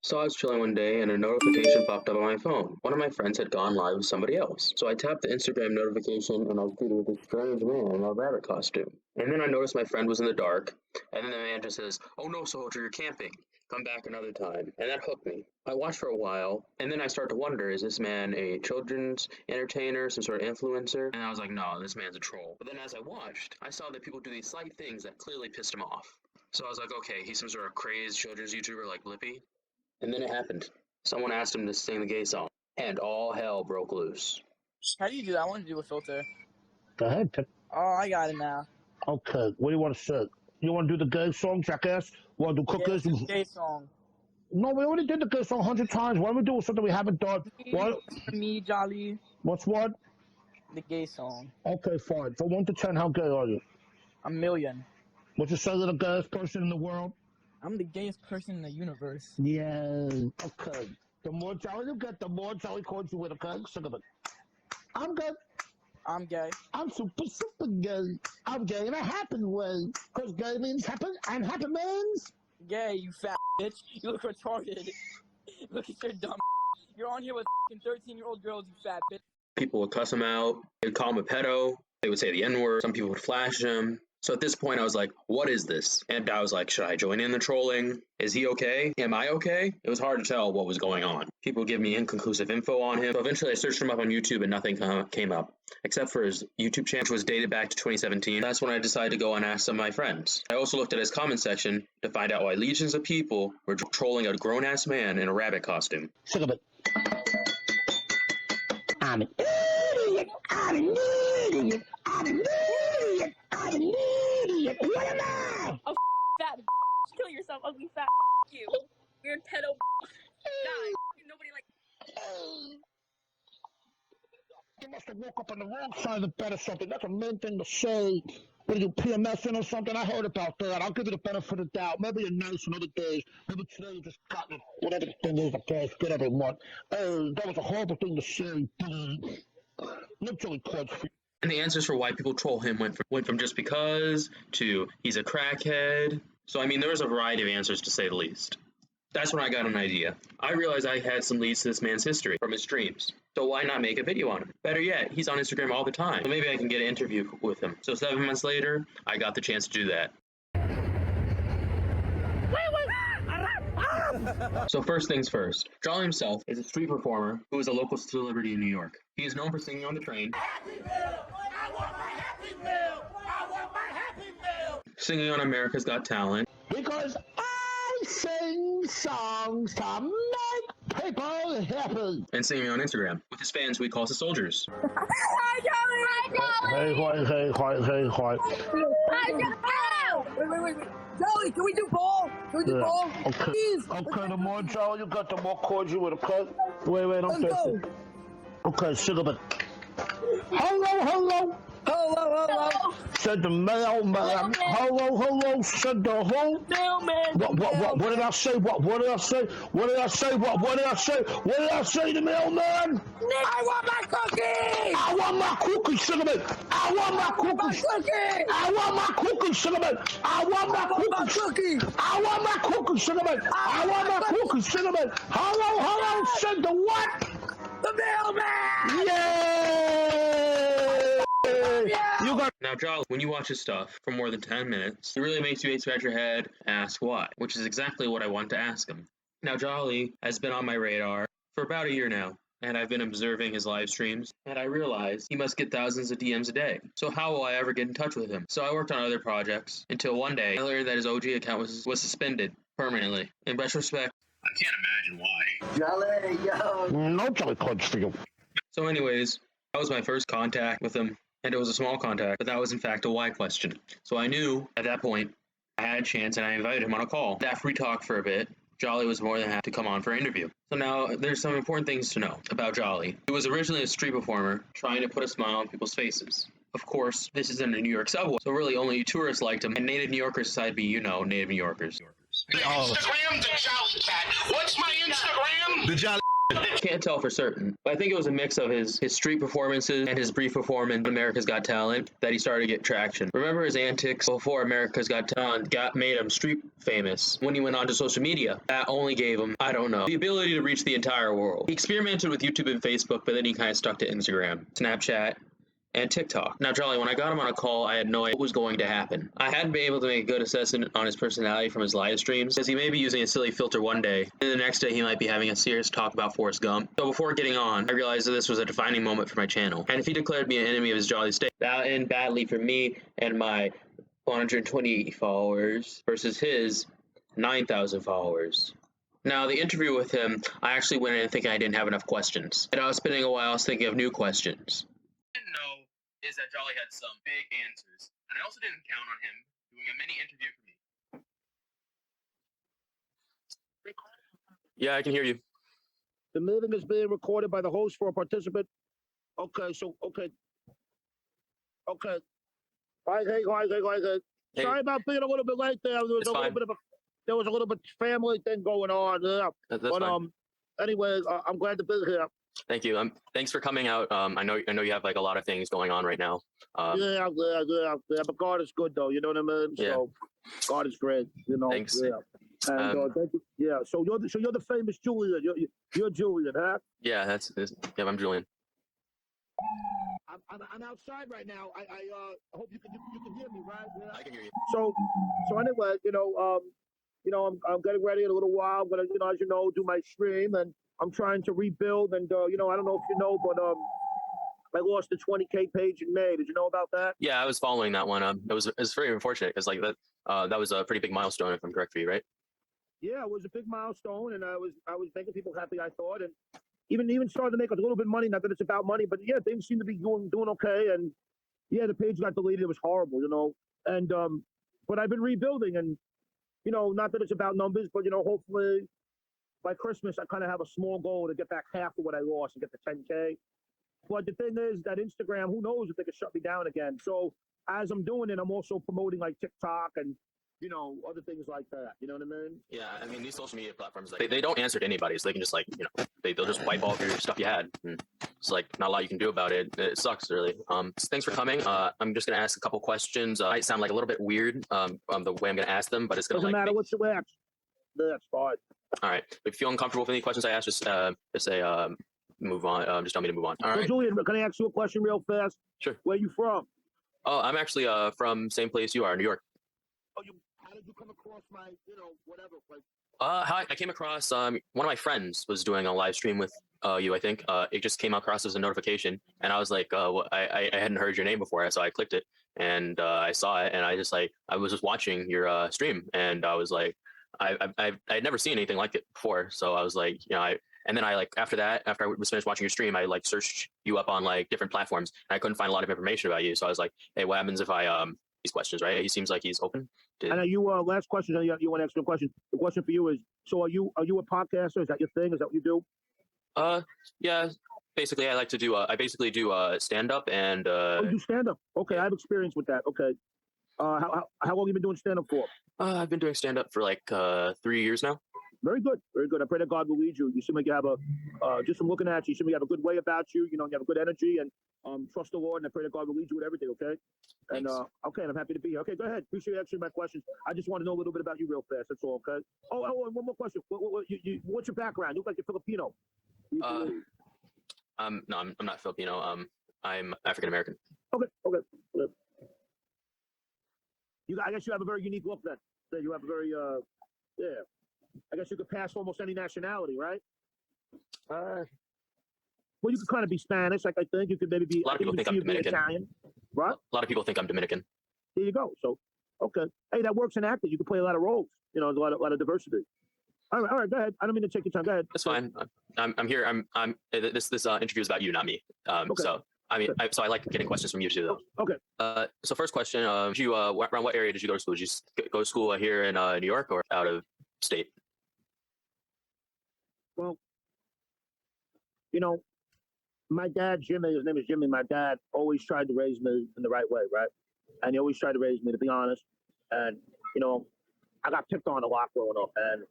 So I was chilling one day and a notification popped up on my phone. One of my friends had gone live with somebody else. So I tapped the Instagram notification and I was greeted with this strange man in a rabbit costume. And then I noticed my friend was in the dark, and then the man just says, "Oh no, soldier, you're camping. Come back another time." And that hooked me. I watched for a while, and then I started to wonder, is this man a children's entertainer, some sort of influencer? And I was like, no, this man's a troll. But then as I watched, I saw that people do these slight things that clearly pissed him off. So I was like, okay, he's some sort of crazed children's YouTuber like Blippi. And then it happened. Someone asked him to sing the gay song, and all hell broke loose. How do you do that? I want to do a filter. Go ahead, Pip. Oh, I got it now. Okay, what do you want to say? You want to do the gay song, jackass? Want to do cookies? Yeah, gay song. No, we already did the gay song 100 times. Why don't we do something we haven't done? What? Me, Jolly. What's what? The gay song. Okay, fine. From 1 to 10, how gay are you? A million. Would you say you're the gayest person in the world? I'm the gayest person in the universe. Yeah. Okay. The more Jolly you get, the more Jolly calls you with, okay? Sick of it. I'm good. I'm gay. I'm super gay. I'm gay in a happy way. Because gay means happy, and happy means... Gay, you fat bitch. You look retarded. Look at your dumb. You're on here with 13-year-old girls, you fat bitch. People would cuss him out. They would call him a pedo. They would say the N-word. Some people would flash him. So at this point, I was like, what is this? And I was like, should I join in the trolling? Is he okay? Am I okay? It was hard to tell what was going on. People give me inconclusive info on him. So eventually I searched him up on YouTube and nothing came up, except for his YouTube channel, which was dated back to 2017. That's when I decided to go and ask some of my friends. I also looked at his comment section to find out why legions of people were trolling a grown-ass man in a rabbit costume. Sick of it. I'm an idiot. I'm an idiot. I'm an idiot. I'm an idiot. What am I? Oh, fat kill yourself, ugly fat you. Weird pedo die. Nobody like. You must have woke up on the wrong side of the bed or something. That's a mean thing to say. What are you, PMSing or something? I heard about that. I'll give you the benefit of the doubt. Maybe you're nice on other days. Maybe today you just got it. Whatever the thing is, I guess. Good everyone. That was a horrible thing to say. Literally quite free. And the answers for why people troll him went from just because to he's a crackhead. So, I mean, there was a variety of answers, to say the least. That's when I got an idea. I realized I had some leads to this man's history from his streams. So why not make a video on him? Better yet, he's on Instagram all the time. So maybe I can get an interview with him. So 7 months later, I got the chance to do that. So first things first, Jolly himself is a street performer who is a local celebrity in New York. He is known for singing on the train, Happy Meal! I want my Happy Meal! I want my Happy Meal! singing on America's Got Talent, Because I sing songs to make people happy. and singing on Instagram with his fans who he calls the soldiers. Hi, Jolly! Hi, Hey, Jolly! hi. Hi, Jolly! Wait. Jolly, can we do ball? Can we do ball? Okay. Please. Okay, the more Jolly you got, the more cordial with, okay? Wait, I'm Let's go. thirsty. Okay, sick of it. Hello. Hello. Said the mailman. Hello, said the who? Mailman. What did I say? What did I say? What did I say? What did I say to mailman? I want my cookie. I want my cookies, sick of it. I want my cookies. Cookie. I want my cookies, sick of it. I want my cookies. Cookie. I want my cookies, sick of it. I want my cookies, sick of it. Hello, said the what? The mailman. Yay! You got. Now, Jolly, when you watch his stuff for more than 10 minutes, it really makes you scratch your head and ask why, which is exactly what I want to ask him. Now, Jolly has been on my radar for about a year now, and I've been observing his live streams, and I realized he must get thousands of DMs a day. So how will I ever get in touch with him? So I worked on other projects until one day I learned that his OG account was suspended permanently. In retrospect, I can't imagine why. Jolly, yo. No Jolly cards for you. So anyways, that was my first contact with him, and it was a small contact, but that was in fact a why question. So I knew at that point I had a chance, and I invited him on a call. After we talked for a bit, Jolly was more than happy to come on for an interview. So now there's some important things to know about Jolly. He was originally a street performer trying to put a smile on people's faces. Of course, this is in a New York subway, so really only tourists liked him, and native New Yorkers side B, native New Yorkers. Instagram, the Jolly Cat. What's my Instagram? The Jolly Can't tell for certain, but I think it was a mix of his street performances and his brief performance in America's Got Talent that he started to get traction. Remember his antics before America's Got Talent made him street famous. When he went onto social media, that only gave him, I don't know, the ability to reach the entire world. He experimented with YouTube and Facebook, but then he kind of stuck to Instagram, Snapchat, and TikTok. Now, Charlie, when I got him on a call, I had no idea what was going to happen. I hadn't been able to make a good assessment on his personality from his live streams, because he may be using a silly filter one day, and the next day he might be having a serious talk about Forrest Gump. So before getting on, I realized that this was a defining moment for my channel, and if he declared me an enemy of his jolly state, that would end badly for me and my 120 followers versus his 9,000 followers. Now, the interview with him, I actually went in thinking I didn't have enough questions, and I was spending a while thinking of new questions. Didn't know is that Jolly had some big answers, and I also didn't count on him doing a mini interview for me. Yeah, I can hear you. The meeting is being recorded by the host for a participant. Okay. All right, hey. Hey. Sorry about being a little bit late there. There was a little bit family thing going on. Yeah. That's fine. Anyway, I'm glad to be here. Thank you. Thanks for coming out. I know you have like a lot of things going on right now. Yeah. But God is good, though. You know what I mean? Yeah. So God is great. You know. Thanks. Yeah. And thank you. Yeah. So you're the famous Julian. You're Julian, huh? Yeah, I'm Julian. I'm outside right now. I hope you can hear me, right? Yeah. I can hear you. So anyway, I'm getting ready in a little while. I'm gonna, as you know, do my stream, and I'm trying to rebuild. And I don't know if you know, but I lost the 20K page in May. Did you know about that? Yeah, I was following that one. It was very unfortunate because like that was a pretty big milestone, if I'm correct for you, right? Yeah, it was a big milestone, and I was making people happy, I thought, and even started to make a little bit of money. Not that it's about money, but yeah, things seem to be doing okay. And yeah, the page got deleted. It was horrible, And but I've been rebuilding, and not that it's about numbers, but hopefully by Christmas I kind of have a small goal to get back half of what I lost and get to 10K. But the thing is that Instagram, who knows if they could shut me down again. So as I'm doing it, I'm also promoting like TikTok and other things like that. You know what I mean? Yeah, I mean these social media platforms, like, they don't answer to anybody, so they can just they'll just wipe all of your stuff you had. And it's like not a lot you can do about it. It sucks, really. So thanks for coming. I'm just gonna ask a couple questions. Might sound like a little bit weird, the way I'm gonna ask them, but it's gonna doesn't matter what you ask. That's fine. All right. If you feel uncomfortable with any questions I ask, just say move on. Just tell me to move on. All right. So Julian, can I ask you a question real fast? Sure. Where are you from? Oh, I'm actually from same place you are, New York. Oh, how did you come across my, whatever? Like, Hi, I came across one of my friends was doing a live stream with you. I think it just came across as a notification, and I was like, I hadn't heard your name before, so I clicked it, and I saw it, and I was just watching your stream, and I was like, I'd never seen anything like it before, so I was like, and then after I was finished watching your stream, I searched you up on different platforms, and I couldn't find a lot of information about you, so I was like, hey, what happens if I these questions, right? He seems like he's open. And are you last question? You want to ask me a question? The question for you is: so are you a podcaster? Is that your thing? Is that what you do? Yeah. Basically, I like to do. I basically do stand up and. Oh, you do stand up? Okay, I have experience with that. Okay. How long have you been doing stand up for? I've been doing stand up for 3 years now. Very good, very good. I pray that God will lead you. You seem like you have just from looking at you, you seem like you have a good way about you. You have a good energy, and trust the Lord, and I pray that God will lead you with everything, okay? And okay, and I'm happy to be here. Okay, go ahead. Appreciate you answering my questions. I just want to know a little bit about you real fast. That's all, okay? Oh, and one more question. What's your background? You look like you're Filipino. No, I'm not Filipino. I'm African American. Okay. I guess you have a very unique look then. You have a very yeah. I guess you could pass for almost any nationality, right? Well, you could kind of be Spanish, I think. You could maybe be. A lot of people think I'm Dominican. Italian. Right? A lot of people think I'm Dominican. There you go. So, okay. Hey, that works in acting. You can play a lot of roles. There's a lot of diversity. All right. Go ahead. I don't mean to take your time. Go ahead. That's fine. I'm here. I'm. This interview is about you, not me. Okay. So I like getting questions from you too, though. Okay. So first question: around what area did you go to school? Did you go to school here in New York or out of state? Well, my dad, Jimmy, his name is Jimmy, my dad always tried to raise me in the right way, right? And he always tried to raise me, to be honest. And, I got picked on a lot growing up. And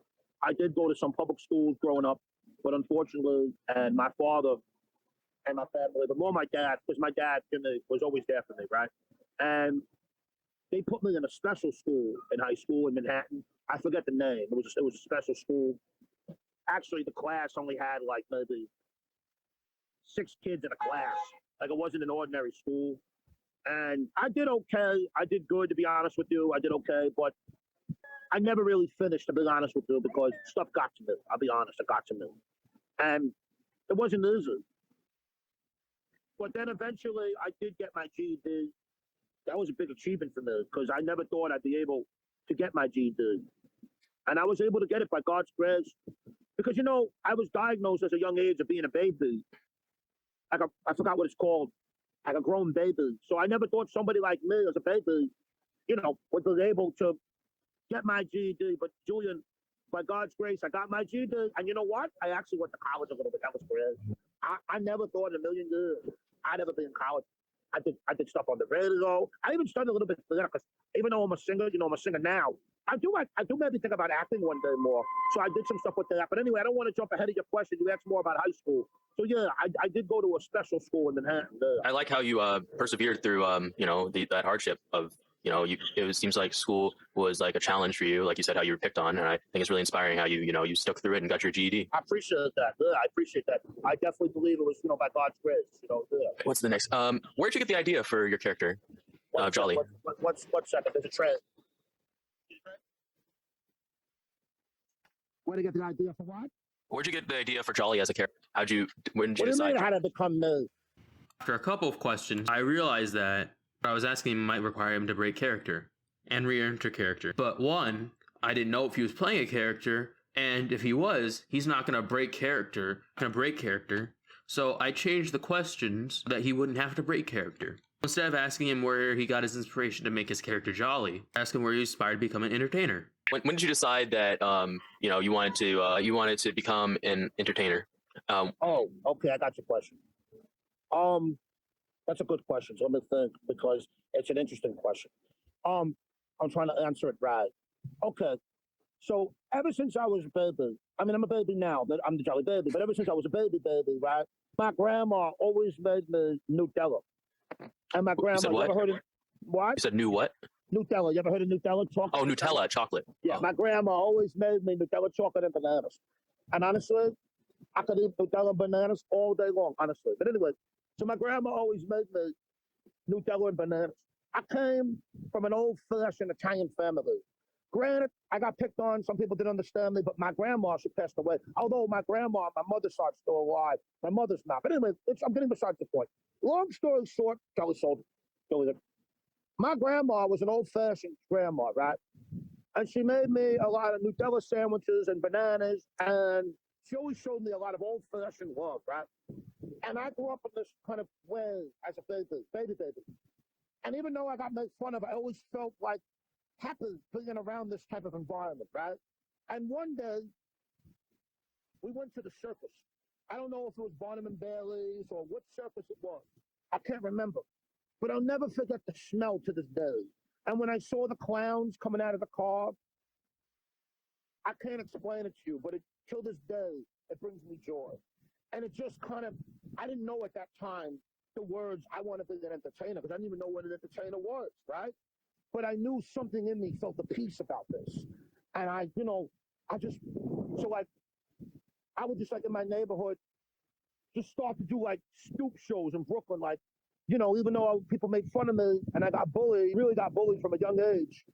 I did go to some public schools growing up. but unfortunately, and my father and my family, but more my dad, because my dad was always there for me, right? And they put me in a special school in high school in Manhattan. I forget the name. It was a special school. Actually, the class only had like maybe 6 kids in a class. Like it wasn't an ordinary school. And I did okay. I did good, to be honest with you. I did okay, but I never really finished, to be honest with you, because stuff got to me. I'll be honest, it got to me. And it wasn't easy. But then eventually I did get my GED. That was a big achievement for me because I never thought I'd be able to get my GED. And I was able to get it by God's grace. Because, you know, I was diagnosed as a young age of being a baby. I forgot what it's called, like a grown baby. So I never thought somebody like me as a baby, you know, would be able to get my GED. But Julian, by God's grace, I got my GED. And you know what? I actually went to college a little bit. That was great. I never thought in a million years I'd ever be in college. I did stuff on the radio. I even studied a little bit there because even though I'm a singer, you know, I'm a singer now. I do maybe think about acting one day more. So I did some stuff with that. But anyway, I don't want to jump ahead of your question. You asked more about high school. So yeah, I did go to a special school in Manhattan. I like how you persevered through you know that hardship of you know it seems like school was like a challenge for you, like you said, how you were picked on, and I think it's really inspiring how you stuck through it and got your GED. I appreciate that. Yeah, I appreciate that. I definitely believe it was by God's grace. Yeah. What's the next? Where'd you get the idea for your character, Jolly? One second. There's a train. Where'd you get the idea for what? Where'd you get the idea for Jolly as a character? When did you What do you decide? mean how to become me? After a couple of questions, I realized that what I was asking him might require him to break character and re-enter character. But one, I didn't know if he was playing a character, and if he was, he's not going to break character. So I changed the questions so that he wouldn't have to break character. Instead of asking him where he got his inspiration to make his character Jolly, ask him where he inspired to become an entertainer. When did you decide that you wanted to become an entertainer? Oh, okay, I got your question. That's a good question. So let me think because it's an interesting question. I'm trying to answer it right. Okay, so ever since I was a baby, I mean I'm a baby now, but I'm the Jolly baby. But ever since I was a baby, right? My grandma always made me Nutella, and my grandma. You said what? You ever heard of what? You said new what? Nutella. You ever heard of Nutella chocolate? Oh, Nutella chocolate. Yeah, Oh. my grandma always made me Nutella chocolate and bananas. And honestly, I could eat Nutella and bananas all day long, honestly. But anyway, so my grandma always made me Nutella and bananas. I came from an old-fashioned Italian family. Granted, I got picked on. Some people didn't understand me, but my grandma, she passed away. Although my grandma on my mother's side is still alive. My mother's not. But anyway, I'm getting beside the point. Long story short, Jolly sold it. My grandma was an old-fashioned grandma, right? And she made me a lot of Nutella sandwiches and bananas, and she always showed me a lot of old-fashioned love, right? And I grew up in this kind of way as a baby. And even though I got made fun of, I always felt like happy being around this type of environment, right? And one day, we went to the circus. I don't know if it was Barnum and Bailey's or what circus it was. I can't remember. But I'll never forget the smell to this day. And when I saw the clowns coming out of the car, I can't explain it to you, but till this day, it brings me joy. And it just kind of, I didn't know at that time the words, I want to be an entertainer, because I didn't even know what an entertainer was, right? But I knew something in me felt the peace about this. And I would just like in my neighborhood, just start to do like stoop shows in Brooklyn, like, even though people made fun of me and I got bullied, really got bullied from a young age,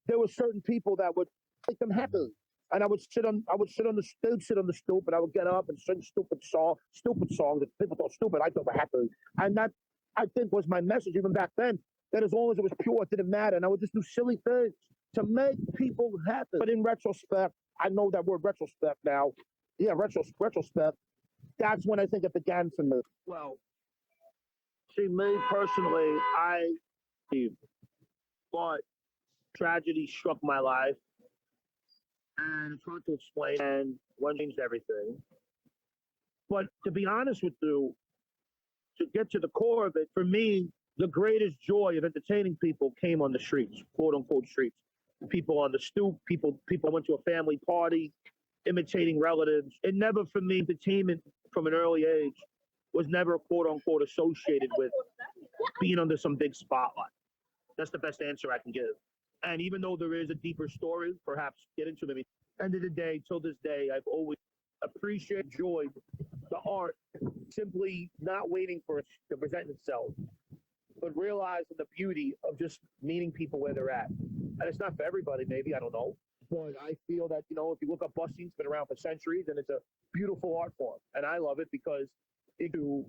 there were certain people that would make them happy. And they'd sit on the stoop and I would get up and sing stupid songs that people thought stupid, I thought were happy. And that, I think, was my message even back then, that as long as it was pure, it didn't matter. And I would just do silly things to make people happy. But in retrospect, I know that word retrospect now. Yeah, retrospect. That's when I think it began for me. Well, see, me personally, but tragedy struck my life. And it's hard to explain, and one changed everything. But to be honest with you, to get to the core of it, for me, the greatest joy of entertaining people came on the streets, quote unquote streets. People on the stoop, people went to a family party, imitating relatives. It never, for me, entertainment from an early age was never quote unquote associated with being under some big spotlight. That's the best answer I can give. And even though there is a deeper story, perhaps get into maybe end of the day, till this day, I've always appreciated, enjoyed the art, simply not waiting for it to present itself, but realizing the beauty of just meeting people where they're at. And it's not for everybody, maybe, I don't know. But I feel that, you know, if you look up busking, it's been around for centuries, and it's a beautiful art form. And I love it because it do,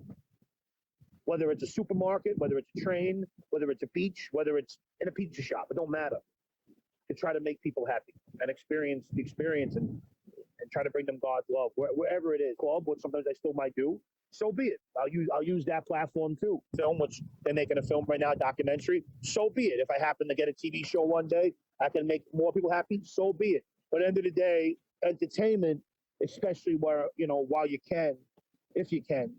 whether it's a supermarket, whether it's a train, whether it's a beach, whether it's in a pizza shop, it don't matter. To try to make people happy and experience the experience and try to bring them God's love wherever it is. Club, which sometimes I still might do. So be it. I'll use that platform too. Film, which they're making a film right now, a documentary. So be it. If I happen to get a TV show one day, I can make more people happy. So be it. But at the end of the day, entertainment, especially where, you know, while you can, if you can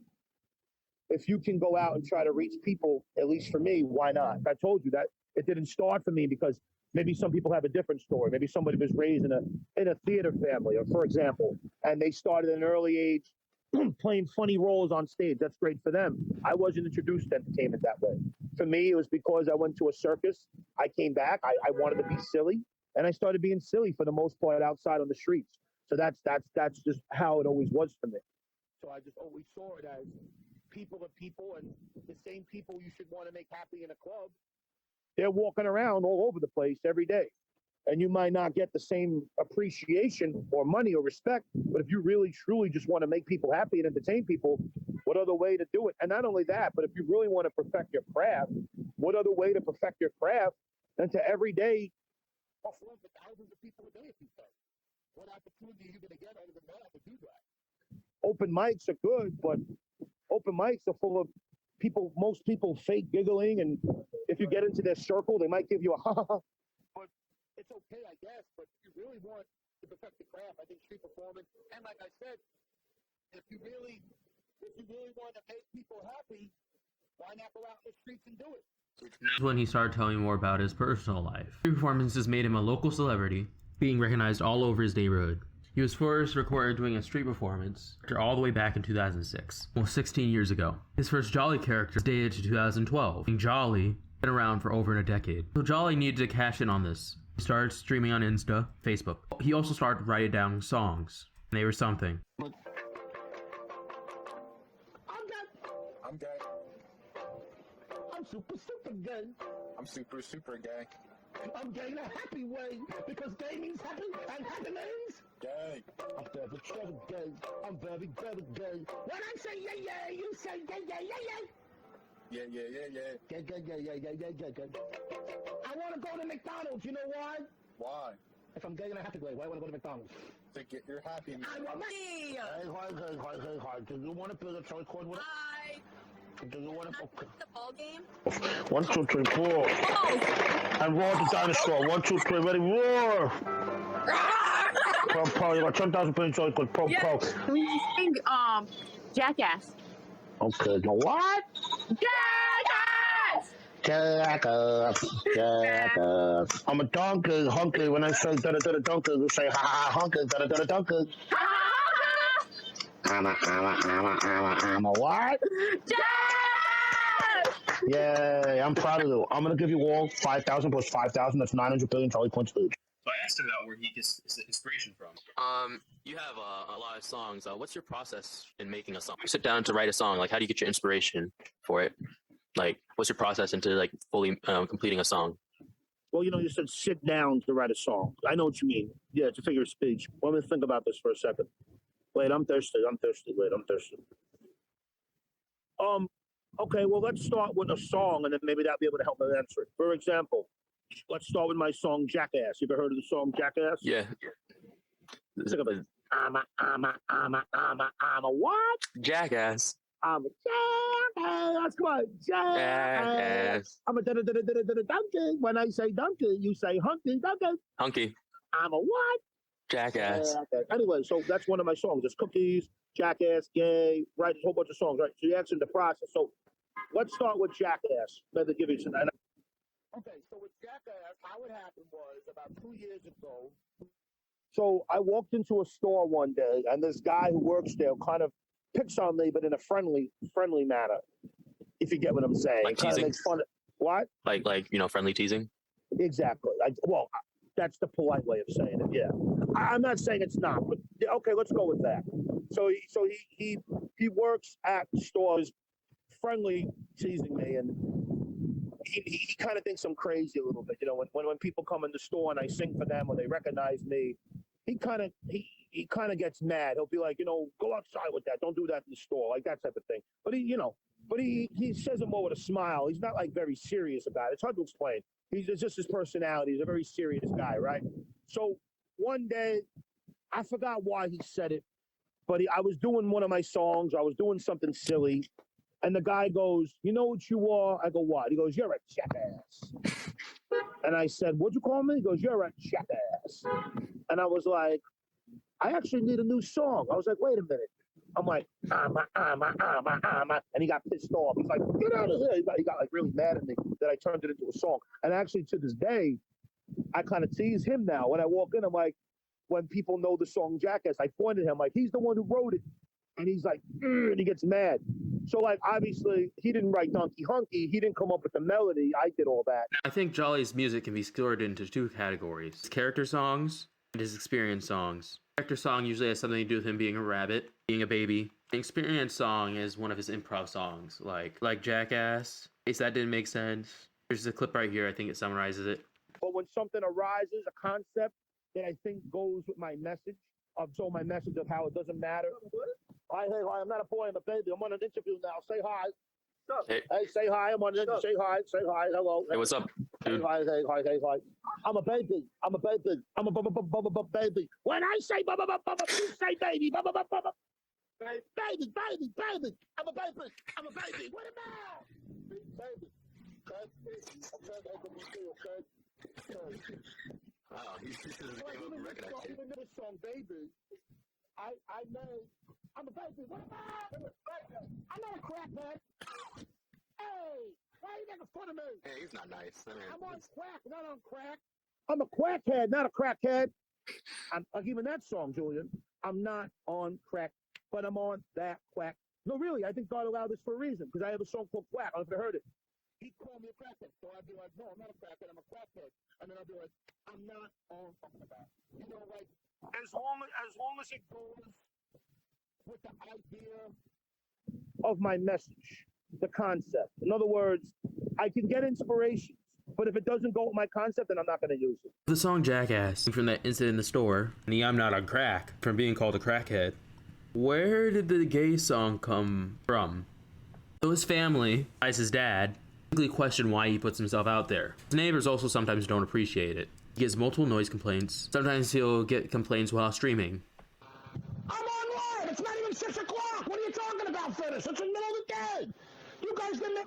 go out and try to reach people, at least for me, why not? I told you that it didn't start for me because maybe some people have a different story. Maybe somebody was raised in a theater family, or for example, and they started at an early age playing funny roles on stage. That's great for them. I wasn't introduced to entertainment that way. For me, it was because I went to a circus. I came back. I wanted to be silly, and I started being silly for the most part outside on the streets. So that's just how it always was for me. So I just always saw it as people are people, and the same people you should want to make happy in a club, they're walking around all over the place every day. And you might not get the same appreciation or money or respect, but if you really, truly just want to make people happy and entertain people, what other way to do it? And not only that, but if you really want to perfect your craft, what other way to perfect your craft than to every day perform for thousands of people a day if you can? What opportunity are you going to get other than that to do that? Open mics are good, but open mics are full of people, most people fake giggling, and if you get into their circle, they might give you a ha ha ha. But it's okay, I guess. But if you really want to perfect the craft, I think street performance, and like I said, if you really want to make people happy, why not go out in the streets and do it? That's when he started telling me more about his personal life. Street performances made him a local celebrity, being recognized all over his neighborhood. He was first recorded doing a street performance all the way back in 2006, almost 16 years ago. His first Jolly character was dated to 2012, and Jolly been around for over a decade. So Jolly needed to cash in on this. He started streaming on Insta, Facebook. He also started writing down songs, and they were something. I'm gay. I'm super gay. I'm super gay. I'm gay in a happy way because gay means happy and happy means Gay. I'm very gay. I'm very gay. When I say yeah, you say yeah. Yeah. Gay. I want to go to McDonald's. You know why? Why? If I'm gay in a happy way, why would I go to McDonald's? To get your happy meal. I want Hey, hi. Do you want to build a toy cord with Hi. Do you want to? Okay. The ball game? 1, 2, 3, 4. And roar the dinosaur. 1, 2, 3, ready, roar! Po, you got 10,000 points, so good. Po. We sing, Jackass. Okay, now what? Jackass! Jackass. I'm a donkey, hunky. When I say da-da-da-da donkey, you say ha-ha-ha, hunky, da-da-da-da donkey. I'm a what? Jackass! Yay, I'm proud of you. I'm going to give you all 5,000 plus 5,000. That's 900 billion Charlie points each. So I asked him about where he gets his inspiration from. You have a lot of songs. What's your process in making a song? You sit down to write a song. Like, how do you get your inspiration for it? Like, what's your process into like fully completing a song? Well, you said sit down to write a song. I know what you mean. Yeah, it's a figure of speech. Let me think about this for a second. Wait, I'm thirsty. Wait, I'm thirsty. Okay, well, let's start with a song, and then maybe that'll be able to help me answer it. For example, let's start with my song Jackass. You ever heard of the song Jackass? Yeah. Think of it. I'm a what? Jackass. I'm a jackass. Come on, jackass. I'm a donkey. When I say donkey, you say hunky donkey. Hunky. I'm a what? Jackass. Anyway, so that's one of my songs. It's Cookies, Jackass, Gay, right? A whole bunch of songs, right? So you answered the process. So let's start with Jackass. Maybe give you some. Okay, so with Jackass, how it happened was about 2 years ago, So I walked into a store one day, and this guy who works there kind of picks on me, but in a friendly manner. If you get what I'm saying, Like kind of teasing? makes fun of what? Like friendly teasing. Exactly. Well, that's the polite way of saying it. Yeah, I'm not saying it's not, but okay, let's go with that. So he works at stores, friendly teasing me, and he kind of thinks I'm crazy a little bit. You know, when people come in the store and I sing for them or they recognize me, he kind of gets mad. He'll be like, you know, go outside with that. Don't do that in the store, like that type of thing. But he says it more with a smile. He's not like very serious about it. It's hard to explain. It's just his personality. He's a very serious guy, right? So one day, I forgot why he said it, but I was doing one of my songs. I was doing something silly. And the guy goes, you know what you are? I go, what? He goes, you're a jackass. And I said, what'd you call me? He goes, you're a jackass. And I was like, I actually need a new song. I was like, wait a minute. I'm like, and he got pissed off. He's like, get out of here. He got like really mad at me that I turned it into a song. And actually to this day, I kind of tease him now. When I walk in, I'm like, when people know the song Jackass, I point at him like, he's the one who wrote it. And he's like, and he gets mad. So, like, obviously, he didn't write Donkey Hunky. He didn't come up with the melody. I did all that. I think Jolly's music can be sorted into two categories: his character songs and his experience songs. Character song usually has something to do with him being a rabbit, being a baby. The experience song is one of his improv songs, like Jackass. In case that didn't make sense, there's a clip right here. I think it summarizes it. But when something arises, a concept that I think goes with my message, my message of how it doesn't matter. Hi, hey, hi, I'm not a boy, I'm a baby. I'm on an interview now. Say hi. Hey, Say hi. I'm on an interview. Say hi. Hello. hey, what's up, dude? Hey, hi. I'm a baby. I'm a baby. I'm a baby. When I say you say baby. Baby. I'm a baby. What about? Baby. Okay. Wow, he's Even this song, baby. I made. I'm a baby. What about? I'm not a crackhead. Hey, why are you making fun of me? Hey, he's not nice. I'm on crack, not on crack. I'm a quackhead, not a crackhead. I'm even that song, Julian. I'm not on crack, but I'm on that quack. No, really, I think God allowed this for a reason, because I have a song called Quack. I don't know if you heard it. He called me a crackhead, so I'd be like, no, I'm not a crackhead, I'm a quackhead. And then I'd be like, I'm not on something about. You know, like, as long as it goes with the idea of my message, the concept. In other words, I can get inspirations, but if it doesn't go with my concept, then I'm not going to use it. The song Jackass from that incident in the store, and I'm not on crack from being called a crackhead. Where did the gay song come from? So his family, as his dad, question why he puts himself out there. His neighbors also sometimes don't appreciate it. He gets multiple noise complaints. Sometimes he'll get complaints while streaming. I'm on live. It's not even 6 o'clock. What are you talking about, Finish? It's the middle of the day. You guys didn't.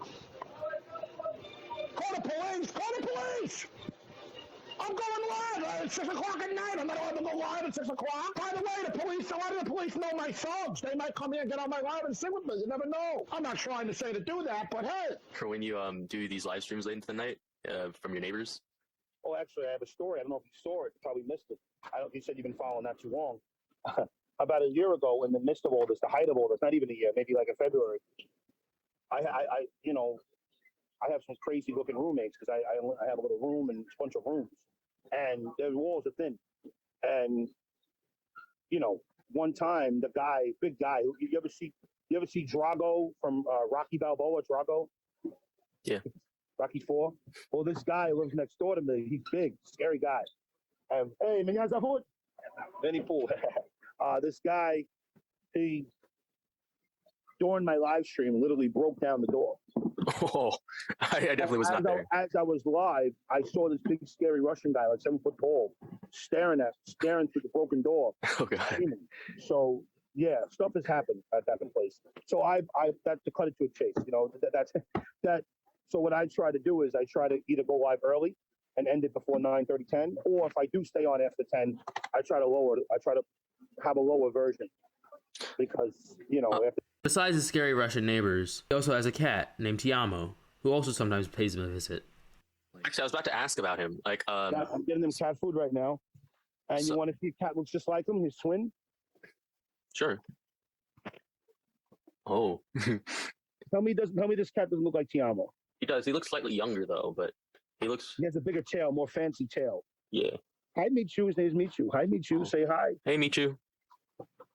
Call the police. Call the police. I'm going live. It's 6 o'clock at night. I'm not allowed to go live at 6 o'clock. By the way, a lot of the police know my songs. They might come here and get on my live and sing with me. You never know. I'm not trying to say to do that, but hey. For when you do these live streams late into the night from your neighbors? Oh, actually, I have a story. I don't know if you saw it. You probably missed it. You said you've been following that too long. About a year ago, in the midst of all this, the height of all this, not even a year, maybe like in February, I have some crazy looking roommates because I have a little room and a bunch of rooms, and their walls are thin. And one time the guy, big guy, you ever see Drago from Rocky Balboa? Drago. Yeah. Rocky 4. Well, this guy lives next door to me. He's big, scary guy. And hey, Minyaza Benny Pool. This guy, he during my live stream literally broke down the door. Oh, I definitely was not there. As I was live, I saw this big, scary Russian guy, like 7 foot tall, staring through the broken door. Oh God. So yeah, stuff has happened at that place. So that's to cut it to a chase. That. So what I try to do is I try to either go live early and end it before 9:30, 10, or if I do stay on after 10, I try to have a lower version because after. Besides his scary Russian neighbors, he also has a cat named Tiamo, who also sometimes pays him a visit. Actually, I was about to ask about him. Like, I'm getting him cat food right now. And So- you want to see a cat looks just like him, his twin? Sure. Oh, Tell me this cat doesn't look like Tiamo. he does. He looks slightly younger though, but he looks. He has a bigger tail, more fancy tail. Yeah. Hi, Michu. His name's Michu. Hi, Michu. Oh. Say hi. Hey, Michu.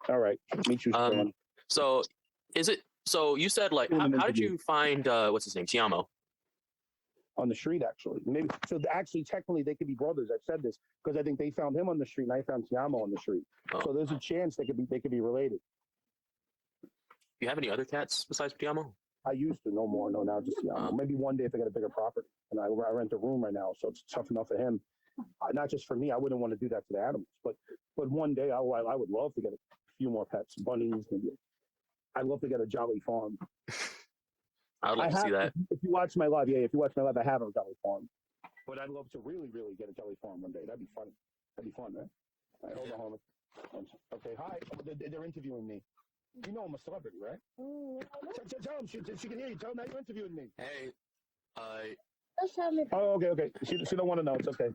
All right. Michu's gone. So, is it? So you said like, Doing an how did interview. you find what's his name, Tiamo? On the street, actually. Maybe so. Actually, technically, they could be brothers. I've said this because I think they found him on the street, and I found Tiamo on the street. Oh. So there's a chance they could be related. Do you have any other cats besides Tiamo? I used to, no more, no, now just Tiamo. Oh. Maybe one day if I get a bigger property, and I rent a room right now, so it's tough enough for him. Not just for me, I wouldn't want to do that to the animals, but one day I would love to get a few more pets, bunnies, maybe. I'd love to get a Jolly Farm. I'd love to see that. If you watch my live, if you watch my live, I have a Jolly Farm. But I'd love to really, really get a Jolly Farm one day. That'd be funny. That'd be fun, right? All right, hold on. Okay, hi. They're interviewing me. You know I'm a celebrity, right? Tell them. She can hear you. Tell them that you're interviewing me. Hey, Oh, okay. She don't want to know. It's okay.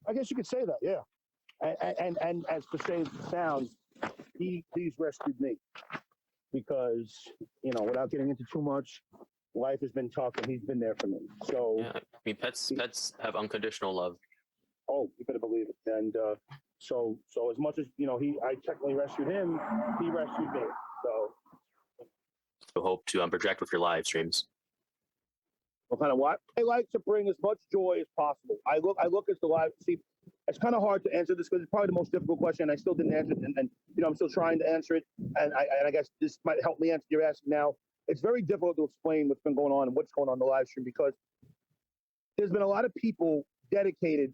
I guess you could say that, yeah. And as cliche as it sounds, he's rescued me because, without getting into too much, life has been tough and he's been there for me. So, yeah. I mean, pets have unconditional love. oh, you better believe it. And so as much as, I technically rescued him, he rescued me. So, So hope to project with your live streams. what kind of what? I like to bring as much joy as possible. I look at the live. See, it's kind of hard to answer this because it's probably the most difficult question. I still didn't answer it, and I'm still trying to answer it. And I guess this might help me answer your asking now. It's very difficult to explain what's been going on and what's going on in the live stream because there's been a lot of people dedicated.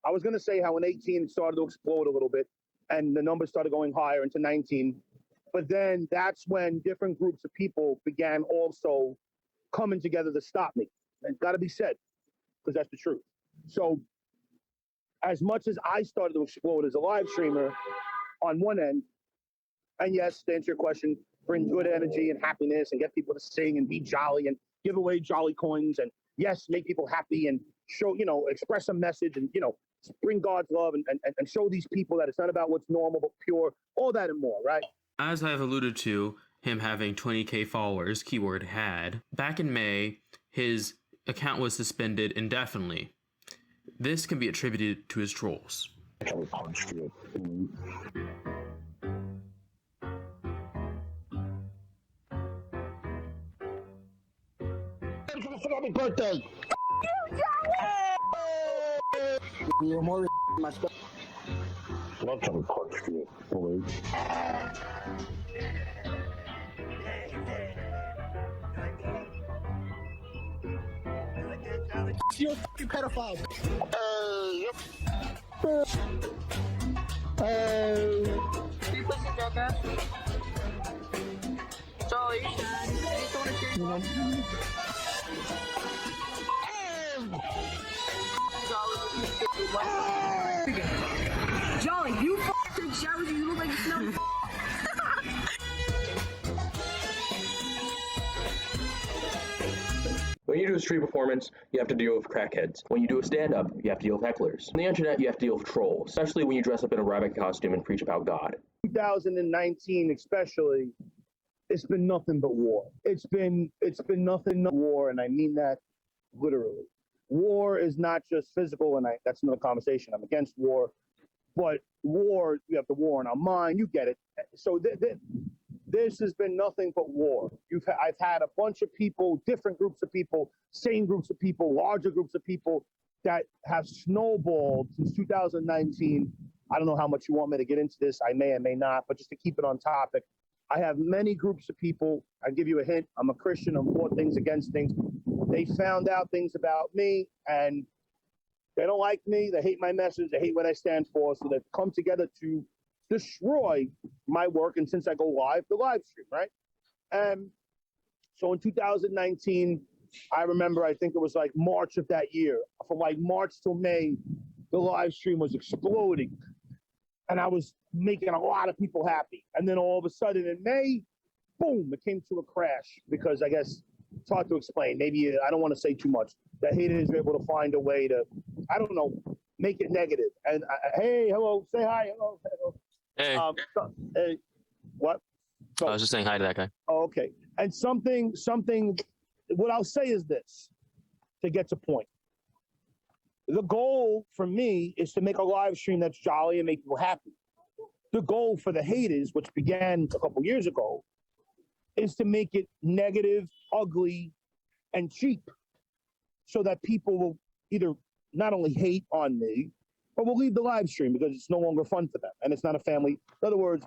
I was going to say how in 18 it started to explode a little bit, and the numbers started going higher into 19. But then that's when different groups of people began also coming together to stop me. And it's got to be said, because that's the truth. So as much as I started to explode as a live streamer on one end, and yes, to answer your question, bring good energy and happiness and get people to sing and be jolly and give away jolly coins and yes, make people happy and show, express a message and, bring God's love and show these people that it's not about what's normal but pure, all that and more, right? As I've alluded to, him having 20k followers, keyword had, back in May, his account was suspended indefinitely. This can be attributed to his trolls. Happy birthday! You're more my stuff. Love to punch you, boy. You're a fucking pedophile. Can you please get that? Charlie, Jolly, you take showers and you look like you smell. When you do a street performance, you have to deal with crackheads. When you do a stand-up, you have to deal with hecklers. On the internet, you have to deal with trolls, especially when you dress up in a rabbit costume and preach about God. 2019 especially, it's been nothing but war. It's been nothing but war, and I mean that literally. War is not just physical, and that's another conversation. I'm against war, but war, we have the war in our mind. You get it. So this has been nothing but war. I've had a bunch of people, different groups of people, same groups of people, larger groups of people that have snowballed since 2019. I don't know how much you want me to get into this. I may, I may not, but just to keep it on topic, I have many groups of people. I give you a hint. I'm a Christian. I'm for things, against things. They found out things about me, and they don't like me. They hate my message. They hate what I stand for. So they've come together to destroy my work. And since I go live, the live stream, right? So in 2019, I remember, I think it was like March of that year. From like March till May, the live stream was exploding. And I was making a lot of people happy. And then all of a sudden in May, boom, it came to a crash because I guess it's hard to explain. Maybe I don't want to say too much. the haters are able to find a way to, I don't know, make it negative. And hey, hello, say hi, hello. Hey, Hey, what? I was just saying hi to that guy. Oh, okay. And something, what I'll say is this, to get to point. The goal for me is to make a live stream that's jolly and make people happy. The goal for the haters, which began a couple years ago, is to make it negative, ugly, and cheap so that people will either not only hate on me, but will leave the live stream because it's no longer fun for them and it's not a family. In other words,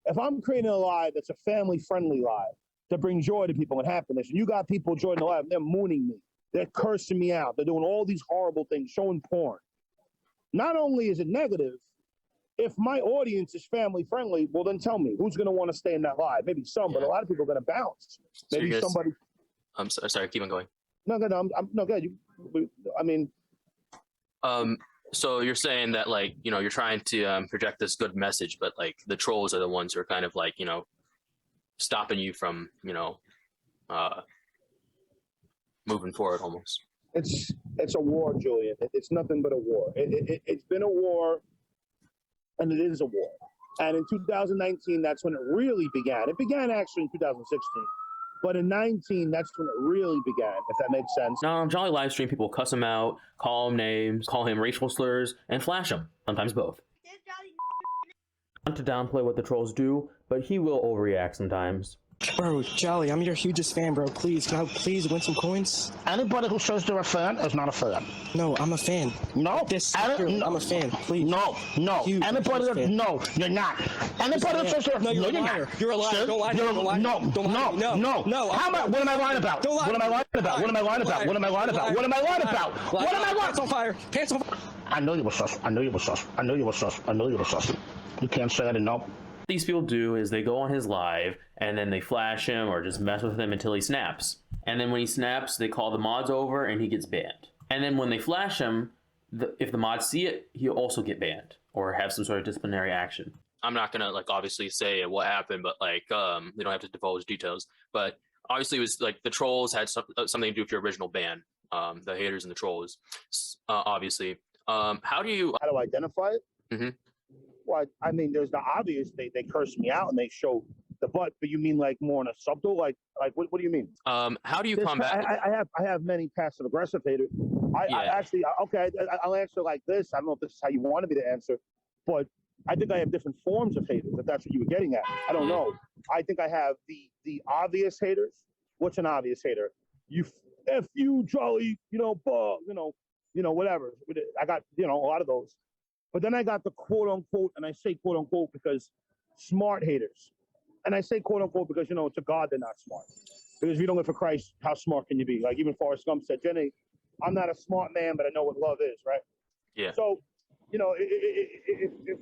if I'm creating a live that's a family-friendly live to bring joy to people and happiness, and you got people joining the live, they're mooning me, they're cursing me out, they're doing all these horrible things, showing porn. Not only is it negative, if my audience is family-friendly, well, then tell me, who's going to want to stay in that live? Maybe some, but a lot of people are going to bounce. Maybe somebody... I'm sorry, keep on going. No, good. No, good. I mean... So you're saying that, like, you know, you're trying to project this good message, but like the trolls are the ones who are kind of like, you know, stopping you from, you know, moving forward almost. It's a war, Julian. It's nothing but a war. It's been a war, and it is a war. And in 2019, that's when it really began. It began actually in 2016. But in 19, that's when it really began, if that makes sense. Now, on Jolly Livestream, people cuss him out, call him names, call him racial slurs, and flash him. Sometimes both. Not to downplay what the trolls do, but he will overreact sometimes. Bro, Jolly, I'm your hugest fan, bro. Please, can I please win some coins? Anybody who says they're a fan is not a fan. No, I'm a fan. No, I'm a fan. Please. No. Huge, Anybody that, fan. no, you're not. Anybody that says they're No, you're a you're liar. not. You're a liar. Don't lie. Don't lie. No. How am I? What am I lying about? Don't lie. What am I lying about? What am I lying about? What am I lying about? What am I lying about? What am I lying? Pants on fire. Pants on fire. I know you were sus. I know you were sus. I know you were sus. I know you were sus. You can't say I didn't know. What these people do is they go on his live and then they flash him or just mess with him until he snaps. And then when he snaps, they call the mods over and he gets banned. And then when they flash him, if the mods see it, he'll also get banned or have some sort of disciplinary action. I'm not gonna like obviously say what happened, but like we don't have to divulge details. But obviously it was like the trolls had something to do with your original ban. The haters and the trolls, obviously. How do I identify it? Mm-hmm. Well, I mean, there's the obvious. They curse me out and they show the butt. But you mean like more in a subtle? Like what do you mean? How do you combat? I have many passive aggressive haters. I actually okay. I'll answer like this. I don't know if this is how you wanted me to answer, but I think I have different forms of haters. If that's what you were getting at, I don't know. I think I have the obvious haters. What's an obvious hater? F you, Jolly. Whatever. I got a lot of those. But then I got the quote unquote, and I say quote unquote because smart haters. And I say quote unquote because, to God, they're not smart. Because if you don't live for Christ, how smart can you be? Like even Forrest Gump said, Jenny, I'm not a smart man, but I know what love is, right? Yeah. So, if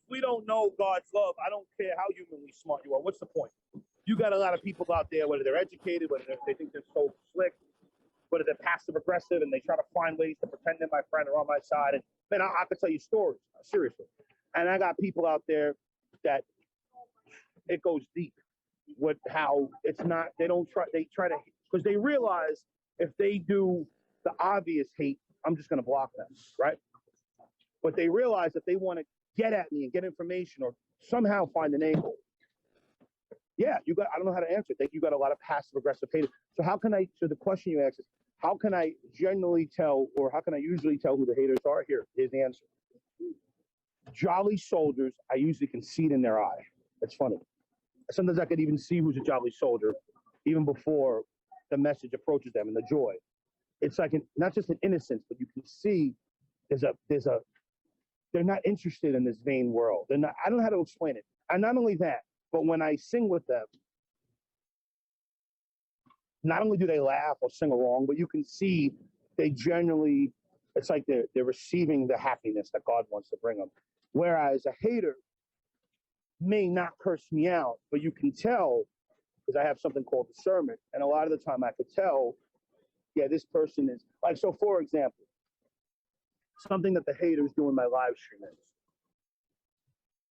we don't know God's love, I don't care how humanly smart you are. What's the point? You got a lot of people out there, whether they're educated, whether they think they're so slick, whether they're passive aggressive, and they try to find ways to pretend they're my friend or on my side. And man, I could tell you stories, seriously. And I got people out there that it goes deep with how it's not, they try to, because they realize if they do the obvious hate, I'm just going to block them, right? But they realize that they want to get at me and get information or somehow find an angle. Yeah, I don't know how to answer it. I think you got a lot of passive aggressive haters. So so the question you asked is, how can I generally tell, or how can I usually tell who the haters are? Here's the answer. Jolly soldiers, I usually can see it in their eye. It's funny. Sometimes I could even see who's a jolly soldier, even before the message approaches them and the joy. It's like not just an innocence, but you can see they're not interested in this vain world. I don't know how to explain it. And not only that, but when I sing with them, not only do they laugh or sing along, but you can see they genuinely, it's like they're receiving the happiness that God wants to bring them. Whereas a hater may not curse me out, but you can tell, because I have something called discernment, and a lot of the time I could tell, yeah, this person is, like, so for example, something that the haters do in my live stream is,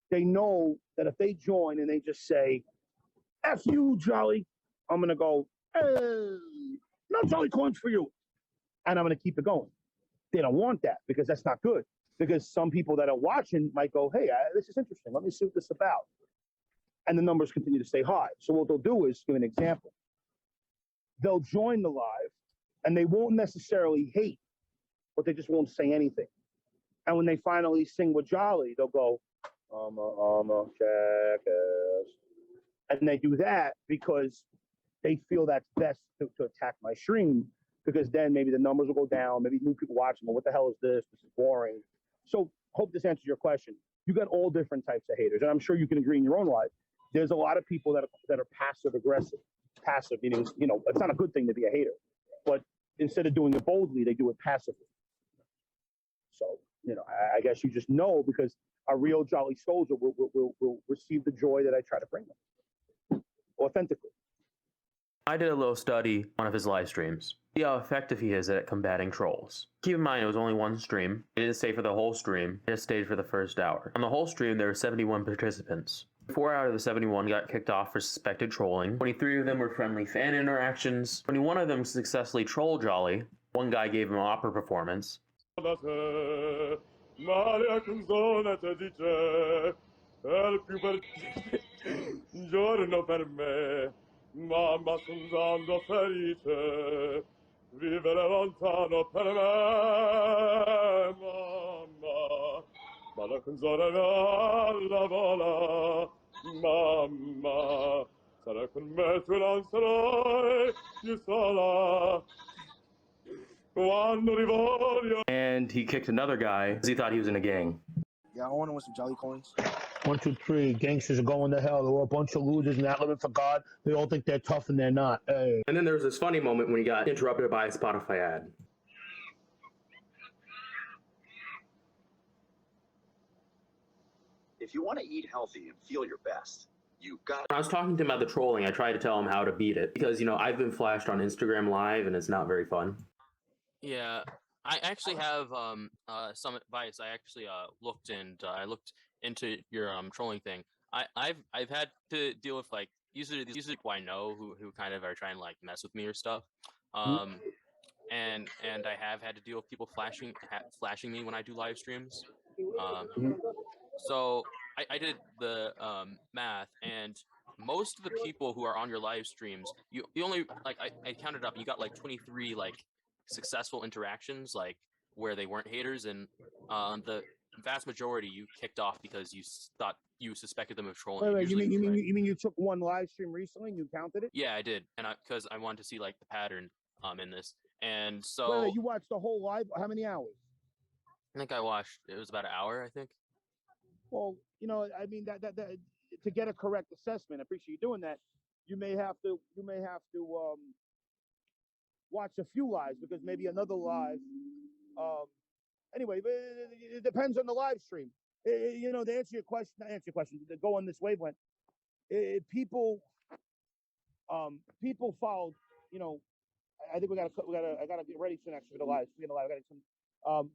they know that if they join and they just say, F you, Jolly, I'm going to go, hey, no Jolly coins for you. and I'm going to keep it going. They don't want that because that's not good. Because some people that are watching might go, hey, this is interesting. Let me see what this is about. And the numbers continue to stay high. So what they'll do is, give an example. They'll join the live, and they won't necessarily hate, but they just won't say anything. And when they finally sing with Jolly, they'll go, I'm a jackass. And they do that because they feel that's best to attack my stream, because then maybe the numbers will go down, maybe new people watching, well, what the hell is this? This is boring. So hope this answers your question. You got all different types of haters, and I'm sure you can agree in your own life. There's a lot of people that are passive aggressive. Passive meaning, it's not a good thing to be a hater, but instead of doing it boldly, they do it passively. So, I guess you just know, because a real Jolly soldier will receive the joy that I try to bring them authentically. I did a little study on one of his live streams. See how effective he is at combating trolls. Keep in mind, it was only one stream. It didn't stay for the whole stream. It just stayed for the first hour. On the whole stream, there were 71 participants. 4 out of the 71 got kicked off for suspected trolling. 23 of them were friendly fan interactions. 21 of them successfully trolled Jolly. One guy gave him an opera performance. Giorno per me, mamma sonando felice, vivere lontano per me, mamma, ma la canzone alla vola, mamma, sarà con me tu non sarai più sola. Quando rivoglio. And he kicked another guy because he thought he was in a gang. Yeah, I want to win some Jolly coins. 1, 2, 3. Gangsters are going to hell. They're all a bunch of losers, not living for God. They all think they're tough and they're not. Hey. And then there was this funny moment when he got interrupted by a Spotify ad. If you want to eat healthy and feel your best, you got. When I was talking to him about the trolling, I tried to tell him how to beat it, because I've been flashed on Instagram Live and it's not very fun. Yeah, I actually have some advice. I actually looked into your trolling thing. I've had to deal with usually people I know who kind of are trying to mess with me or stuff. And I have had to deal with people flashing me when I do live streams. So I did the math, and most of the people who are on your live streams, you only I counted up, you got 23 successful interactions where they weren't haters, and the vast majority you kicked off because you suspected them of trolling. Wait, you mean you took one live stream recently and you counted it? Yeah, I did, and because I wanted to see the pattern in this, and so wait, you watched the whole live? How many hours? I think I watched. It was about an hour, I think. Well, I mean that to get a correct assessment, I appreciate you doing that. You may have to watch a few lives, because maybe another live. Anyway, it depends on the live stream. To answer your question, to go on this wavelength, people followed. I think I gotta get ready soon actually for the live. I got some.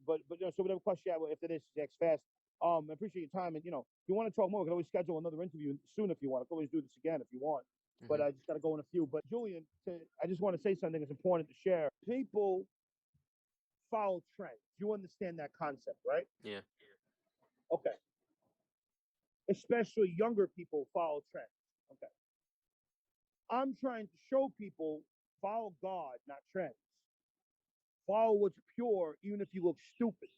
But so whatever question you have after this, next fast. I appreciate your time, and if you want to talk more, we can always schedule another interview soon if you want. I can always do this again if you want. But I just got to go in a few. But Julian, I just want to say something that's important to share. People follow trends. You understand that concept, right? Yeah. Okay. Especially younger people follow trends. Okay. I'm trying to show people follow God, not trends. Follow what's pure, even if you look stupid.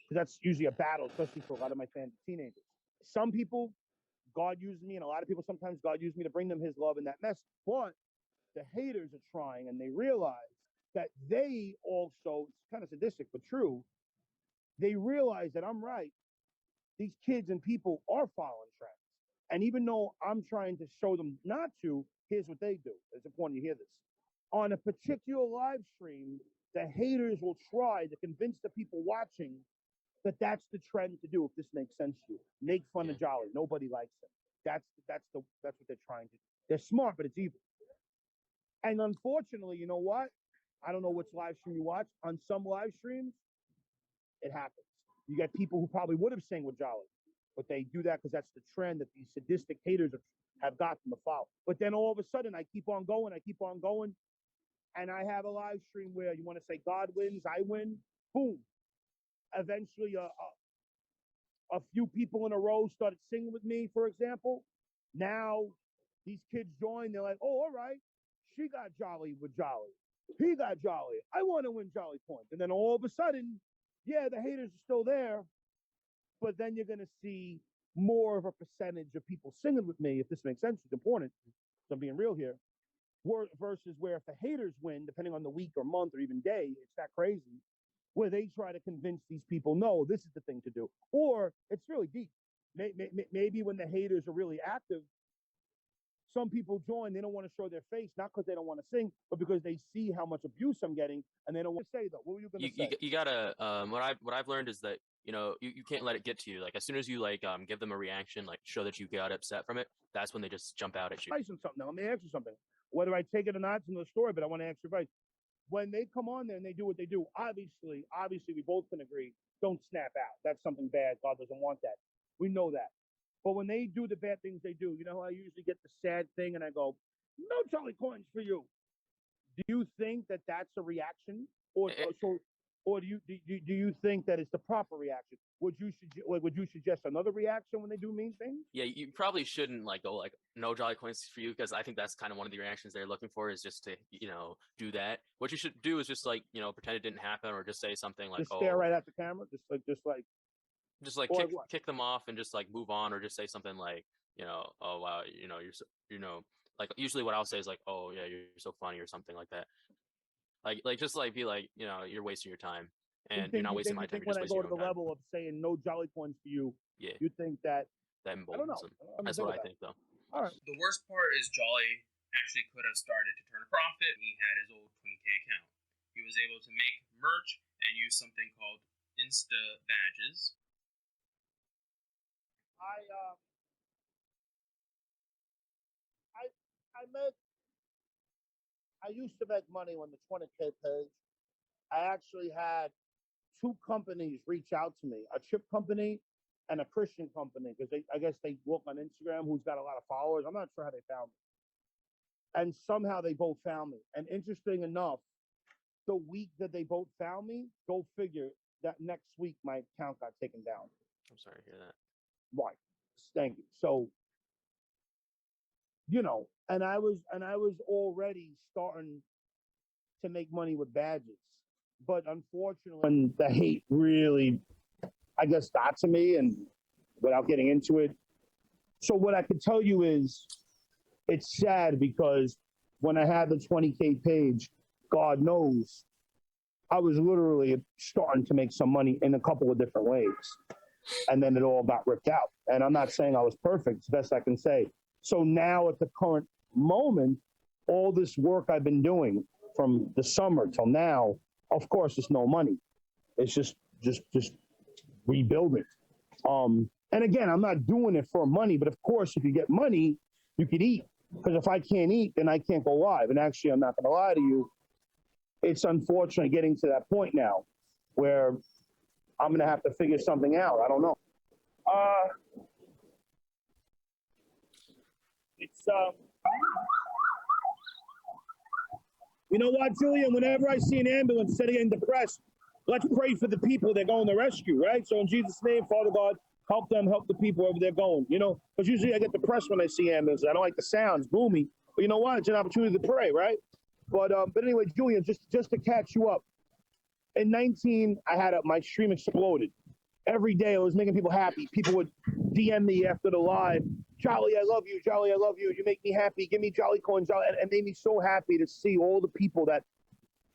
Because that's usually a battle, especially for a lot of my fans, teenagers. Some people, God uses me, and a lot of people sometimes God uses me to bring them his love in that mess. But the haters are trying, and they realize that they also, it's kind of sadistic, but true, they realize that I'm right. These kids and people are following trends. And even though I'm trying to show them not to, here's what they do. It's important you hear this. On a particular live stream, the haters will try to convince the people watching that that's the trend to do, if this makes sense to you. Make fun of Jolly. Nobody likes him. That's what they're trying to do. They're smart, but it's evil. And unfortunately, you know what? I don't know which live stream you watch. On some live streams, it happens. You get people who probably would have sang with Jolly, but they do that because that's the trend that these sadistic haters have gotten to follow. But then all of a sudden, I keep on going. and I have a live stream where you want to say God wins, I win, boom. Eventually, a few people in a row started singing with me, for example. Now, these kids join. They're like, oh, all right. She got jolly with Jolly. He got jolly. I want to win Jolly Coins. And then all of a sudden, yeah, the haters are still there. But then you're going to see more of a percentage of people singing with me, if this makes sense. It's important. So I'm being real here. Versus where if the haters win, depending on the week or month or even day, it's that crazy, where they try to convince these people, no, this is the thing to do. Or it's really deep. Maybe when the haters are really active, some people join, they don't want to show their face, not because they don't want to sing, but because they see how much abuse I'm getting, and they don't want to say, though. What were you going to say? You gotta, what I've learned is that, you can't let it get to you. Like, as soon as you, give them a reaction, like, show that you got upset from it, that's when they just jump out at you. Something now. Let me ask you something. Whether I take it or not, it's another story, but I want to ask your advice. When they come on there and they do what they do, obviously, we both can agree, don't snap out. That's something bad. God doesn't want that. We know that. But when they do the bad things they do, you know how I usually get the sad thing and I go, no Jolly Coins for you. Do you think that that's a reaction? Or do you think that it's the proper reaction? Would you suggest another reaction when they do mean things? Yeah, you probably shouldn't go no Jolly Coins for you, because I think that's kind of one of the reactions they're looking for, is just to do that. What you should do is just pretend it didn't happen, or just say something like, just stare right at the camera, kick them off and just move on, or just say something like, oh wow, you're so, usually what I'll say is oh yeah, you're so funny, or something like that. Just be you're wasting your time, and you're not wasting my time. You're just wasting your own time. When I go to the level of saying no Jolly Coins for you, yeah, you think that emboldens them. That's what I think, though. All right. The worst part is Jolly actually could have started to turn a profit. He had his old 20K account. He was able to make merch and use something called Insta badges. I used to make money on the 20K page. I actually had two companies reach out to me, a chip company and a Christian company, because I guess they look on Instagram who's got a lot of followers. I'm not sure how they found me. And somehow they both found me. And interesting enough, the week that they both found me, go figure, that next week my account got taken down. I'm sorry to hear that. Right. Thank you. So, and I was already starting to make money with badges. But unfortunately, when the hate really, I guess, got to me, and without getting into it. So what I could tell you is, it's sad, because when I had the 20K page, God knows, I was literally starting to make some money in a couple of different ways. And then it all got ripped out. And I'm not saying I was perfect, it's the best I can say. So now at the current moment, all this work I've been doing from the summer till now, of course, there's no money. It's just rebuilding. And again, I'm not doing it for money, but of course, if you get money, you could eat. Because if I can't eat, then I can't go live. And actually, I'm not going to lie to you. It's unfortunate getting to that point now where I'm going to have to figure something out. I don't know. You know what, Julian? Whenever I see an ambulance, instead of getting depressed, let's pray for the people they're going to rescue, right? So in Jesus' name, Father God, help them, help the people wherever they're going, because usually I get depressed when I see ambulances. I don't like the sounds, gloomy. But you know what? It's an opportunity to pray, right? But anyway, Julian, just to catch you up. In 19, my stream exploded. Every day I was making people happy. People would DM me after the live, Jolly, I love you. Jolly, I love you. You make me happy. Give me Jolly Coins. And it made me so happy to see all the people that,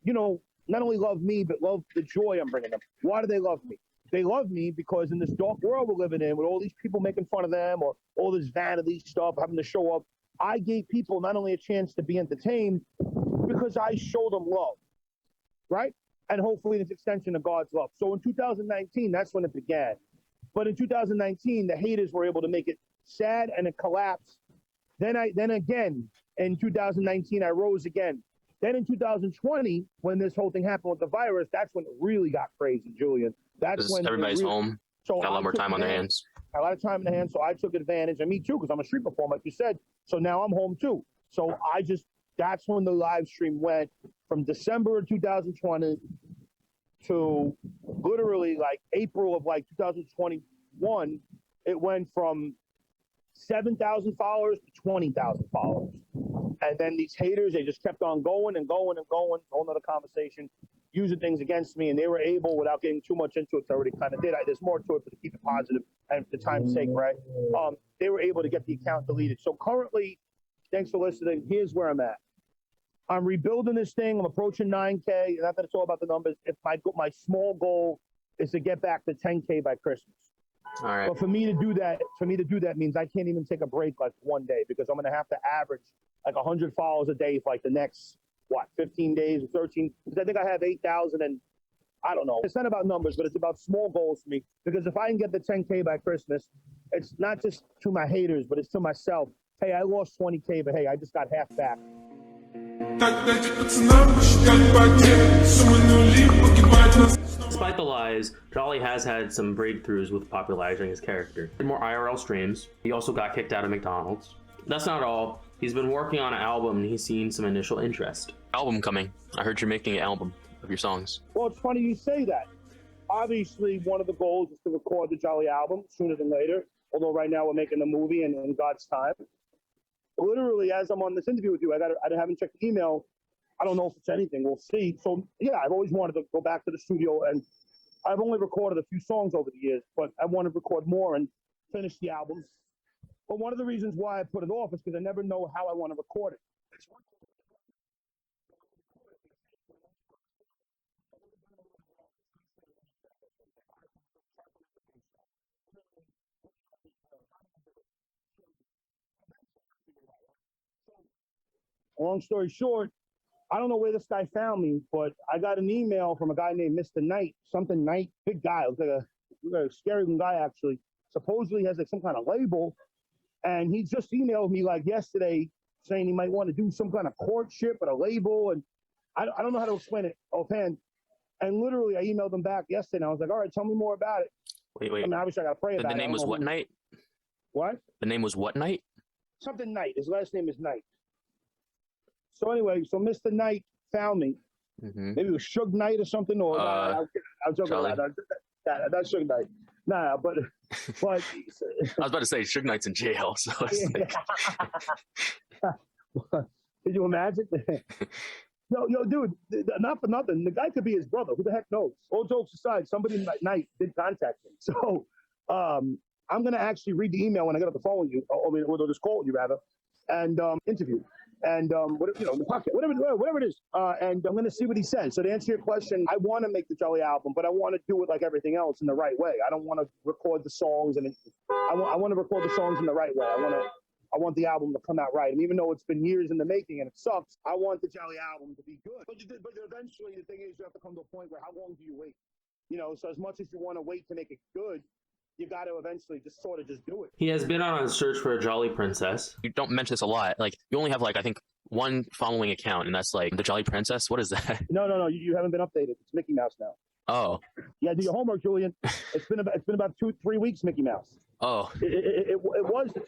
not only love me, but love the joy I'm bringing them. Why do they love me? They love me because in this dark world we're living in, with all these people making fun of them or all this vanity stuff, having to show up, I gave people not only a chance to be entertained, because I showed them love, right? And hopefully this extension of God's love. So in 2019, that's when it began. But in 2019, the haters were able to make it sad and it collapsed. Then again, in 2019, I rose again. Then in 2020, when this whole thing happened with the virus, that's when it really got crazy, Julian. That's when everybody's home. So got a lot more time on their hands. A lot of time in the hands, so I took advantage, and me too, because I'm a street performer, like you said. So now I'm home too. So that's when the live stream went from December of 2020 to literally like April of like 2021, it went from 7,000 followers to 20,000 followers. And then these haters, they just kept on going and going and going, whole nother conversation, using things against me. And they were able, without getting too much into it, because I already kind of did, there's more to it, but to keep it positive and for time's sake, right? They were able to get the account deleted. So currently, thanks for listening, here's where I'm at. I'm rebuilding this thing. I'm approaching 9K. Not that it's all about the numbers. If my small goal is to get back to 10K by Christmas. All right. But for me to do that means I can't even take a break like one day, because I'm going to have to average like 100 followers a day for like the next, 15 days or 13, because I think I have 8,000 and I don't know. It's not about numbers, but it's about small goals for me, because if I can get the 10K by Christmas, it's not just to my haters, but it's to myself. Hey, I lost 20K, but hey, I just got half back. Despite the lies, Jolly has had some breakthroughs with popularizing his character. He did more IRL streams. He also got kicked out of McDonald's. That's not all. He's been working on an album and he's seen some initial interest. Album coming. I heard you're making an album of your songs. Well, it's funny you say that. Obviously, one of the goals is to record the Jolly album sooner than later, although right now we're making the movie and in God's time. Literally, as I'm on this interview with you, I haven't checked the email. I don't know if it's anything. We'll see. So, yeah, I've always wanted to go back to the studio, and I've only recorded a few songs over the years, but I want to record more and finish the album. But one of the reasons why I put it off is because I never know how I want to record it. Long story short, I don't know where this guy found me, but I got an email from a guy named Mr. Knight, something Knight, big guy, looks like a scary guy actually. Supposedly has like some kind of label, and he just emailed me like yesterday saying he might want to do some kind of courtship at a label, and I don't know how to explain it offhand. And literally, I emailed him back yesterday, and I was like, all right, tell me more about it. Wait. I mean, obviously, I got to pray about it. The name was what Knight? What? The name was what Knight? Something Knight. His last name is Knight. So anyway, so Mr. Knight found me. Mm-hmm. Maybe it was Suge Knight or something, or I'll joke about that. That's Suge Knight. Nah, but I was about to say Suge Knight's in jail. So Could you imagine? Yo, dude, not for nothing. The guy could be his brother. Who the heck knows? All jokes aside, somebody at night did contact me. So I'm gonna actually read the email when I get off the phone with you, or this call with you rather, and interview. And the pocket, whatever it is, and I'm gonna see what he says. So to answer your question, I want to make the Jolly album, but I want to do it like everything else in the right way. I don't want to record the songs, and I want to record the songs in the right way. I want the album to come out right. And even though it's been years in the making and it sucks, I want the Jolly album to be good. But eventually, the thing is, you have to come to a point where how long do you wait? So as much as you want to wait to make it good, you got to eventually just sort of just do it. He has been on a search for a Jolly Princess. You don't mention this a lot. Like, you only have like, I think, one following account, and that's like the Jolly Princess. What is that? No. You haven't been updated. It's Mickey Mouse now. Oh. Yeah, do your homework, Julian. It's been about 2-3 weeks, Mickey Mouse. Oh. It was the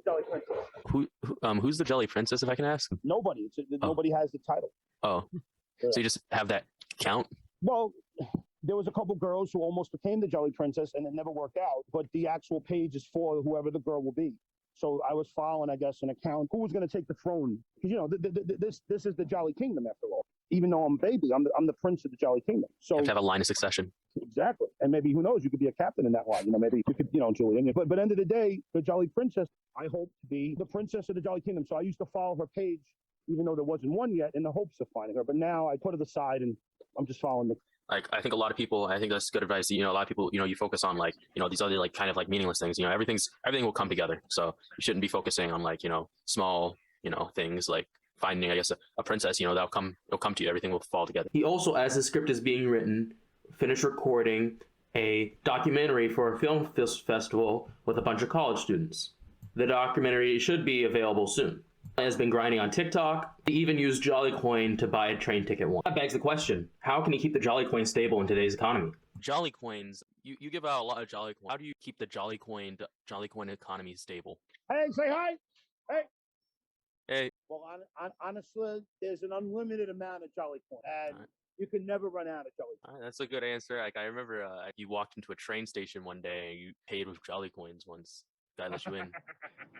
Jolly Princess. Who's the Jolly Princess, if I can ask? Nobody. Nobody has the title. Oh. Yeah. So you just have that count? Well, there was a couple girls who almost became the Jolly Princess, and it never worked out. But the actual page is for whoever the girl will be. So I was following, I guess, an account. Who was going to take the throne? Because this is the Jolly Kingdom after all. Even though I'm baby, I'm the prince of the Jolly Kingdom. So you have to have a line of succession. Exactly, and maybe who knows? You could be a captain in that line. Maybe you could, Julian. But end of the day, the Jolly Princess, I hope to be the princess of the Jolly Kingdom. So I used to follow her page, even though there wasn't one yet, in the hopes of finding her. But now I put it aside, and I'm just following the. Like, I think a lot of people, I think that's good advice. A lot of people, you focus on like, these other like kind of like meaningless things. Everything will come together. So you shouldn't be focusing on like, small, things like finding, I guess, a princess. It'll come to you. Everything will fall together. He also, as the script is being written, finished recording a documentary for a film festival with a bunch of college students. The documentary should be available soon. He has been grinding on TikTok. He even used Jolly Coin to buy a train ticket once. That begs the question, how can he keep the Jolly Coin stable in today's economy? Jolly Coins, you give out a lot of Jolly Coins. How do you keep the Jolly Coin economy stable? Hey, say hi. Hey. Hey, Well, honestly, there's an unlimited amount of Jolly Coin, and Alright. you can never run out of Jolly Coin. that's a good answer. Like I remember, you walked into a train station one day and you paid with Jolly Coins once. Guy let you in.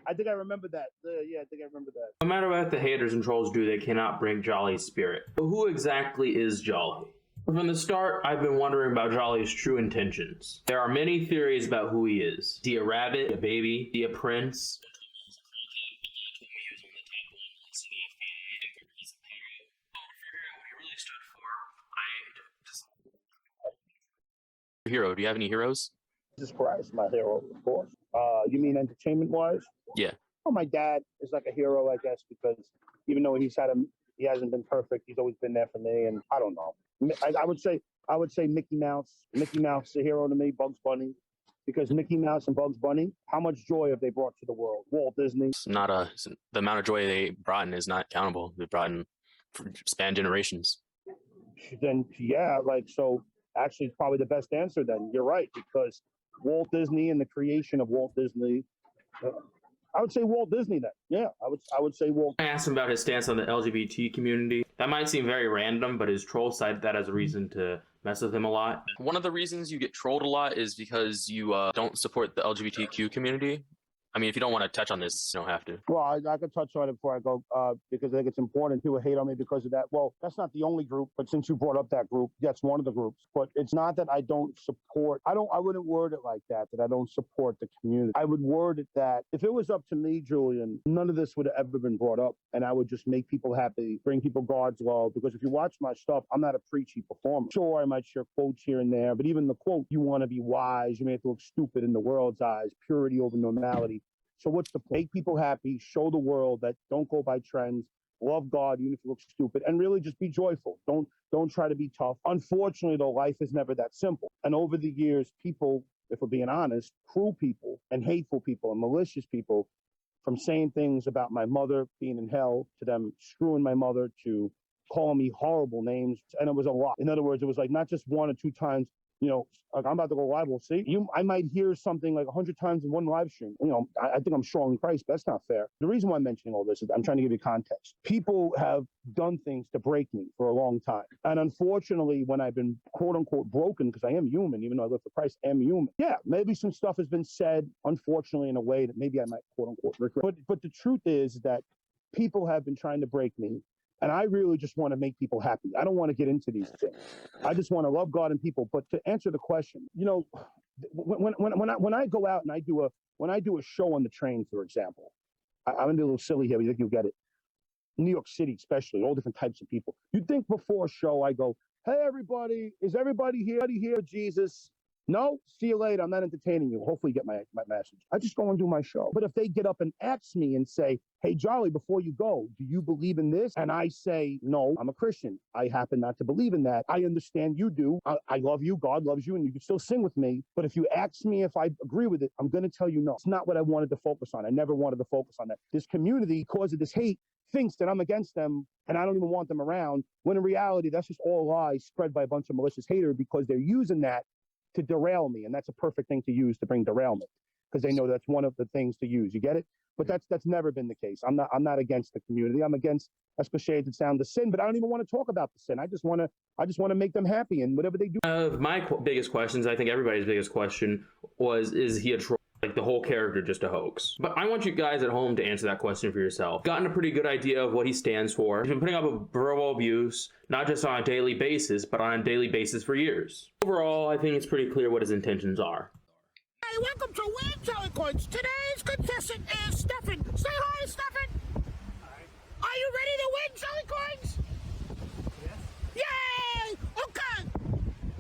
I think I remember that. Yeah, I think I remember that. No matter what the haters and trolls do, they cannot break Jolly's spirit. But who exactly is Jolly? From the start, I've been wondering about Jolly's true intentions. There are many theories about who he is. Is he a rabbit, a baby, is he a prince? Hero, do you have any heroes? Jesus Christ, my hero, of course. You mean entertainment-wise? Yeah. Well, my dad is like a hero, I guess, because even though he hasn't been perfect, he's always been there for me. And I don't know. I would say Mickey Mouse. Mickey Mouse is a hero to me. Bugs Bunny, because Mickey Mouse and Bugs Bunny, how much joy have they brought to the world? Walt Disney. It's not the amount of joy they brought in is not countable. They brought in for span generations. Then yeah, so actually, it's probably the best answer. Then you're right, because Walt Disney and the creation of Walt Disney. I would say Walt Disney then. Yeah, I would say Walt. I asked him about his stance on the LGBT community. That might seem very random, but his trolls cited that as a reason to mess with him a lot. One of the reasons you get trolled a lot is because you don't support the LGBTQ community. I mean, if you don't want to touch on this, you don't have to. Well, I could touch on it before I go, because I think it's important. People hate on me because of that. Well, that's not the only group, but since you brought up that group, that's one of the groups. But it's not that I don't support. I wouldn't word it like that I don't support the community. I would word it that if it was up to me, Julian, none of this would have ever been brought up, and I would just make people happy, bring people God's love. Because if you watch my stuff, I'm not a preachy performer. Sure, I might share quotes here and there, but even the quote, you want to be wise, you may have to look stupid in the world's eyes, purity over normality. So what's the point? Make people happy, show the world that don't go by trends, love God even if you look stupid, and really just be joyful. Don't try to be tough. Unfortunately, though, life is never that simple. And over the years, people, if we're being honest, cruel people and hateful people and malicious people, from saying things about my mother being in hell to them screwing my mother to calling me horrible names, and it was a lot. In other words, it was like not just one or two times. Like I'm about to go live. We'll see. I might hear something like 100 times in one live stream. I think I'm strong in Christ, but that's not fair. The reason why I'm mentioning all this is I'm trying to give you context. People have done things to break me for a long time. And unfortunately, when I've been quote unquote broken, because I am human, even though I live for Christ, I am human. Yeah, maybe some stuff has been said, unfortunately, in a way that maybe I might quote unquote regret. But the truth is that people have been trying to break me. And I really just want to make people happy. I don't want to get into these things. I just want to love God and people. But to answer the question, when I go out and when I do a show on the train, for example, I'm gonna be a little silly here, but you think you'll get it. New York City, especially, all different types of people. You'd think before a show, I go, "Hey, everybody, is everybody here? Jesus." No, see you later. I'm not entertaining you. Hopefully you get my message. I just go and do my show. But if they get up and ask me and say, "Hey, Jolly, before you go, do you believe in this?" And I say, "No, I'm a Christian. I happen not to believe in that. I understand you do. I love you. God loves you, and you can still sing with me. But if you ask me if I agree with it, I'm going to tell you no. It's not what I wanted to focus on. I never wanted to focus on that. This community, because of this hate, thinks that I'm against them and I don't even want them around, when in reality, that's just all lies spread by a bunch of malicious haters because they're using that to derail me, and that's a perfect thing to use to bring derailment because they know that's one of the things to use. You get it? But that's never been the case. I'm not against the community. I'm against, as cliche as it sounds, the sin. But I don't even want to talk about the sin. I just want to make them happy and whatever they do. My biggest questions, I think everybody's biggest question was, is he a troll? Like the whole character just a hoax? But I want you guys at home to answer that question for yourself. Gotten a pretty good idea of what he stands for. He's been putting up with verbal abuse, not just on a daily basis, but on a daily basis for years. Overall, I think it's pretty clear what his intentions are. Hey, welcome to Win Jolly Coins. Today's contestant is Stefan. Say hi, Stefan. Hi. Are you ready to win Jolly Coins? Yes. Yay! Okay.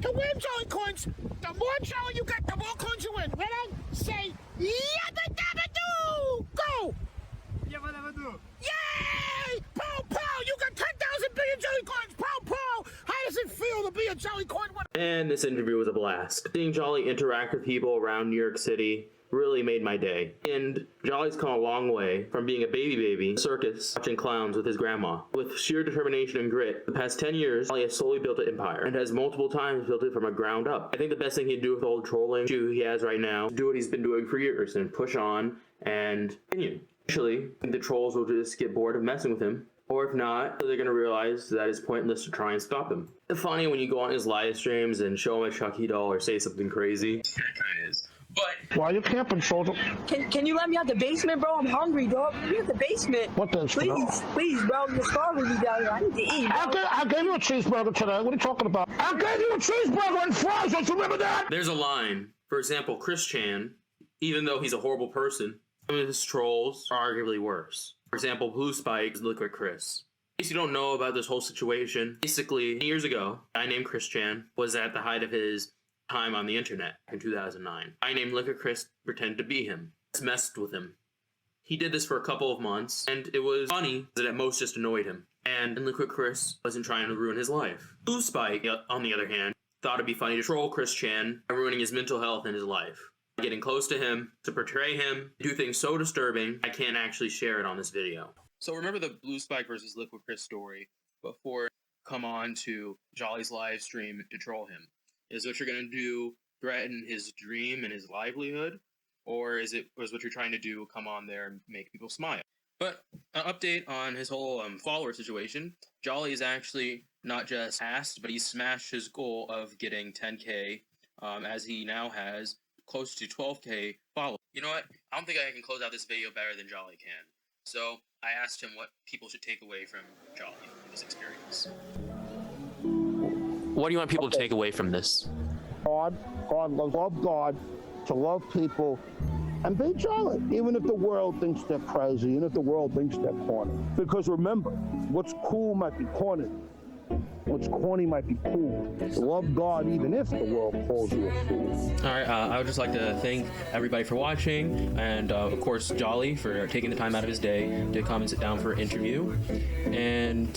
To win Jolly Coins, the more Jolly you get, the more coins you win. Ready? Say yabba dabba doo! Go! Yabba dabba doo! Yay! Pow pow! You got 10,000 billion Jolly Coins! Pow pow! How does it feel to be a Jolly Coin winner? And this interview was a blast. Seeing Jolly interact with people around New York City really made my day. And Jolly's come a long way from being a baby circus watching clowns with his grandma. With sheer determination and grit, the past 10 years, Jolly has slowly built an empire and has multiple times built it from a ground up. I think the best thing he'd do with all the trolling he has right now is do what he's been doing for years and push on and continue. Initially, the trolls will just get bored of messing with him, or if not, they're gonna realize that it's pointless to try and stop him. It's funny when you go on his live streams and show him a Chucky doll or say something crazy. It kinda is. But Why are you camping, soldier? Can you let me out the basement, bro? I'm hungry, dog. Let me out the basement. What the? Please, bro. You're starving me down here. I need to eat, bro. I gave you a cheeseburger today. What are you talking about? I gave you a cheeseburger and fries. Don't you remember that? there's a line. For example, Chris Chan, even though he's a horrible person, some of his trolls are arguably worse. For example, Blue Spike is Liquid Chris. In case you don't know about this whole situation, basically, years ago, a guy named Chris Chan was at the height of his time on the internet in 2009. I named Liquid Chris pretended to be him. Just messed with him. He did this for a couple of months, and it was funny that at most just annoyed him. And Liquid Chris wasn't trying to ruin his life. Blue Spike, on the other hand, thought it'd be funny to troll Chris Chan by ruining his mental health and his life. Getting close to him, to portray him, do things so disturbing, I can't actually share it on this video. So remember the Blue Spike versus Liquid Chris story before come on to Jolly's live stream to troll him. Is what you're going to do threaten his dream and his livelihood? Or is what you're trying to do come on there and make people smile? But an update on his whole follower situation. Jolly is actually not just passed, but he smashed his goal of getting 10K as he now has close to 12K followers. You know what? I don't think I can close out this video better than Jolly can. So I asked him what people should take away from Jolly in this experience. What do you want people to take away from this? God, love God, to love people, and be jolly, even if the world thinks they're crazy, even if the world thinks they're corny. Because remember, what's cool might be corny. What's corny might be cool. Love God even if the world calls you a fool. Alright, I would just like to thank everybody for watching, and of course Jolly for taking the time out of his day to come and sit down for an interview. And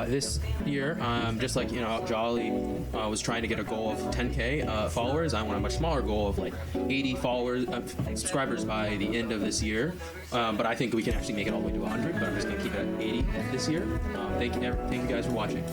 this year, just like Jolly was trying to get a goal of 10K followers, I want a much smaller goal of like 80 subscribers by the end of this year. But I think we can actually make it all the way to 100, but I'm just going to keep it at 80 this year. Thank you guys for watching.